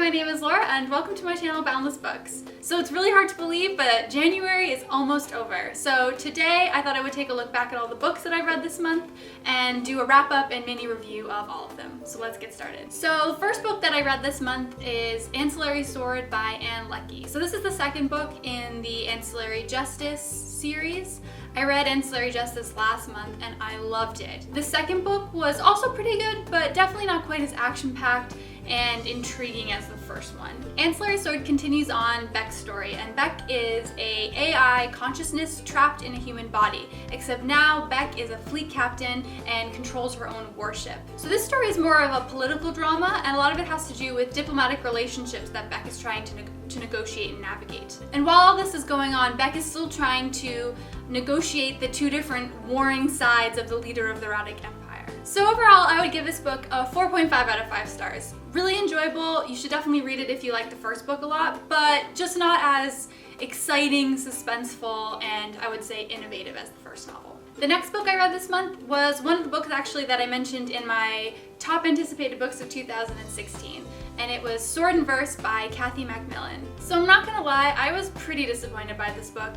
my name is Laura and welcome to my channel Boundless Books. So it's really hard to believe, but January is almost over. So today I thought I would take a look back at all the books that I read this month and do a wrap up and mini review of all of them. So let's get started. So the first book that I read this month is Ancillary by Leckie. So this is the second book in the Ancillary Justice series. I read Ancillary Justice last month and I loved it. The second book was also pretty good, but definitely not quite as action-packed and intriguing as the first one. Ancillary Sword continues on Beck's story, and Beck is a AI consciousness trapped in a human body, except now Beck is a fleet captain and controls her own warship. So this story is more of a political drama, and a lot of it has to do with diplomatic relationships that Beck is trying to negotiate and navigate. And while all this is going on, Beck is still trying to negotiate the two different warring sides of the leader of the Radic Empire. So overall, I would give this book a 4.5 out of 5 stars. Really enjoyable. You should definitely read it if you like the first book a lot, but just not as exciting, suspenseful, and I would say innovative as the first novel. The next book I read this month was one of the books actually that I mentioned in my top anticipated books of 2016, and it was Sword and Verse by MacMillan. So I'm not gonna lie, I was pretty disappointed by this book.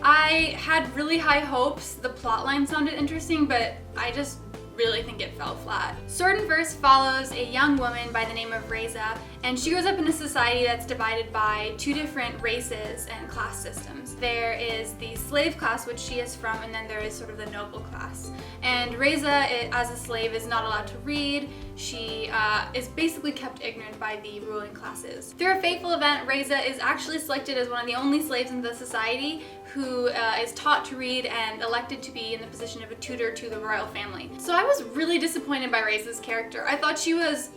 I had really high hopes. The plotline sounded interesting, but I just really think it fell flat. Sword and Verse follows a young woman by the name of Reza, and she grows up in a society that's divided by two different races and class systems. There is the slave class, which she is from, and then there is sort of the noble class. And Reza, as a slave, is not allowed to read. She is basically kept ignorant by the ruling classes. Through a fateful event, Reza is actually selected as one of the only slaves in the society who is taught to read and elected to be in the position of a tutor to the royal family. So I was really disappointed by Reza's character. I thought she was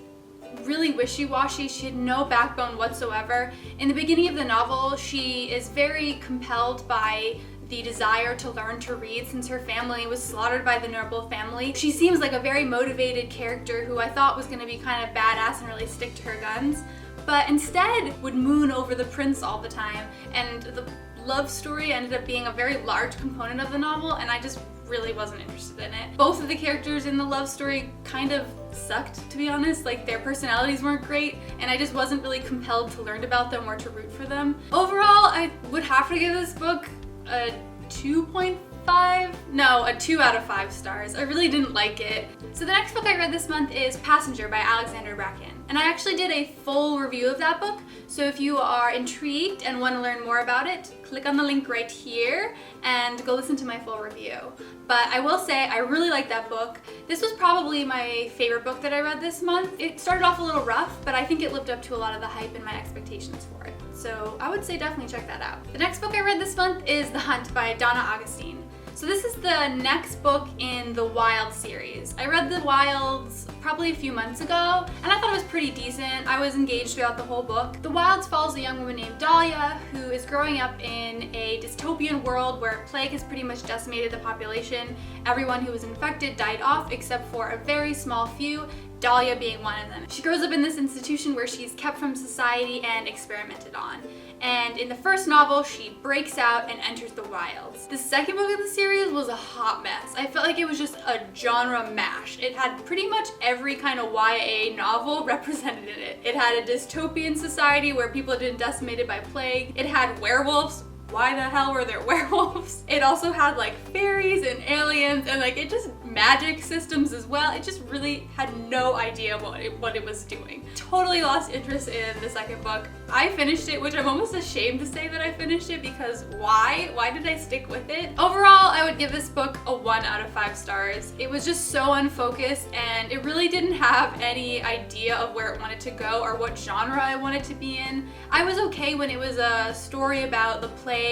really wishy-washy. She had no backbone whatsoever. In the beginning of the novel, she is very compelled by the desire to learn to read since her family was slaughtered by the noble family. She seems like a very motivated character who I thought was going to be kind of badass and really stick to her guns, but instead would moon over the prince all the time, and the love story ended up being a very large component of the novel, and I just really wasn't interested in it. Both of the characters in the love story kind of sucked, to be honest. Like, their personalities weren't great, and I just wasn't really compelled to learn about them or to root for them. Overall, I would have to give this book a 2.5? No, a 2 out of 5 stars. I really didn't like it. So the next book I read this month is Passenger by Alexandra Bracken. And I actually did a full review of that book, so if you are intrigued and want to learn more about it, click on the link right here and go listen to my full review. But I will say, I really liked that book. This was probably my favorite book that I read this month. It started off a little rough, but I think it lived up to a lot of the hype and my expectations for it. So I would say definitely check that out. The next book I read this month is The Hunt by Donna Augustine. So this is the next book in the Wild series. I read The Wilds probably a few months ago, and I thought it was pretty decent. I was engaged throughout the whole book. The Wilds follows a young woman named Dahlia who is growing up in a dystopian world where plague has pretty much decimated the population. Everyone who was infected died off except for a very small few, Dahlia being one of them. She grows up in this institution where she's kept from society and experimented on. And in the first novel, she breaks out and enters the wilds. The second book in the series was a hot mess. I felt like it was just a genre mash. It had pretty much every kind of YA novel represented in it. It had a dystopian society where people had been decimated by plague. It had werewolves. Why the hell were there werewolves? It also had like fairies and aliens and like it just magic systems as well. It just really had no idea what it was doing. Totally lost interest in the second book. I finished it, which I'm almost ashamed to say that I finished it because why? Why did I stick with it? Overall, I would give this book a 1 out of 5 stars. It was just so unfocused and it really didn't have any idea of where it wanted to go or what genre I wanted to be in. I was okay when it was a story about the plague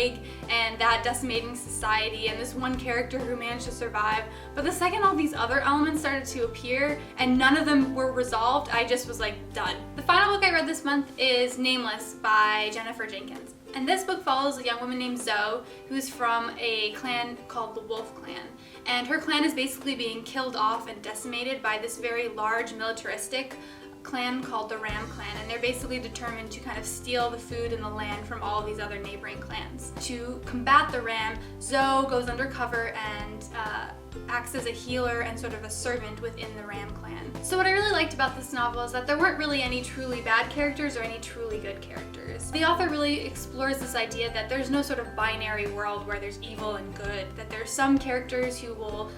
and that decimating society and this one character who managed to survive, but the second all these other elements started to appear and none of them were resolved, I just was like, done. The final book I read this month is Nameless by Jenkins. And this book follows a young woman named Zoe who is from a clan called the Wolf Clan. And her clan is basically being killed off and decimated by this very large militaristic clan called the Ram Clan, and they're basically determined to kind of steal the food and the land from all these other neighboring clans. To combat the Ram, Zoe goes undercover and acts as a healer and sort of a servant within the Ram clan. So what I really liked about this novel is that there weren't really any truly bad characters or any truly good characters. The author really explores this idea that there's no sort of binary world where there's evil and good, that there's some characters who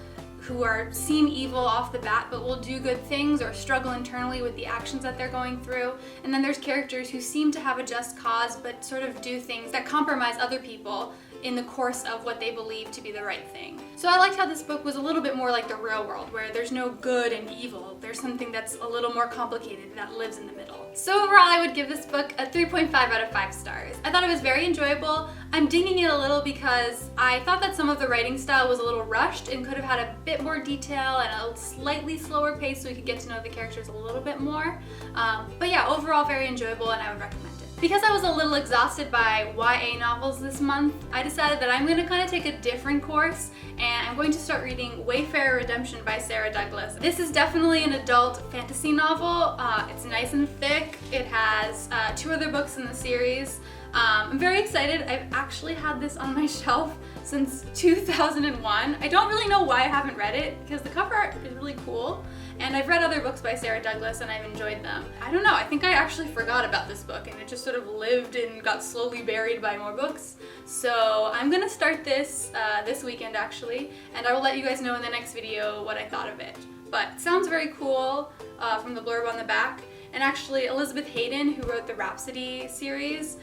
seem evil off the bat but will do good things or struggle internally with the actions that they're going through. And then there's characters who seem to have a just cause but sort of do things that compromise other people in the course of what they believe to be the right thing. So I liked how this book was a little bit more like the real world, where there's no good and evil. There's something that's a little more complicated that lives in the middle. So overall, I would give this book a 3.5 out of 5 stars. I thought it was very enjoyable. I'm dinging it a little because I thought that some of the writing style was a little rushed and could have had a bit more detail and a slightly slower pace so we could get to know the characters a little bit more. But yeah, overall very enjoyable, and I would recommend it. Because I was a little exhausted by YA novels this month, I decided that I'm going to kind of take a different course, and I'm going to start reading Wayfarer Redemption by Sara Douglas. This is definitely an adult fantasy novel. It's nice and thick. It has 2 other books in the series. I'm very excited. I've actually had this on my shelf since 2001. I don't really know why I haven't read it, because the cover art is really cool. And I've read other books by Sara Douglas and I've enjoyed them. I don't know, I think I actually forgot about this book and it just sort of lived and got slowly buried by more books. So I'm gonna start this this weekend actually, and I will let you guys know in the next video what I thought of it. But it sounds very cool from the blurb on the back. And actually, Elizabeth Hayden, who wrote the Rhapsody series,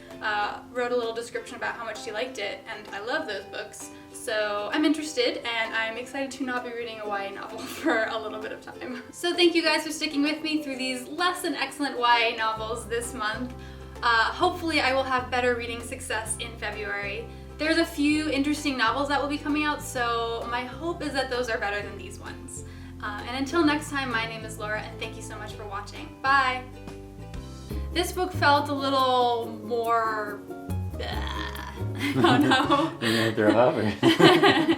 wrote a little description about how much she liked it, and I love those books. So I'm interested, and I'm excited to not be reading a YA novel for a little bit of time. So thank you guys for sticking with me through these less than excellent YA novels this month. Hopefully I will have better reading success in February. There's a few interesting novels that will be coming out, so my hope is that those are better than these ones. And until next time, my name is Laura, and thank you so much for watching. Bye! This book felt a little more... I don't know. You're gonna throw up?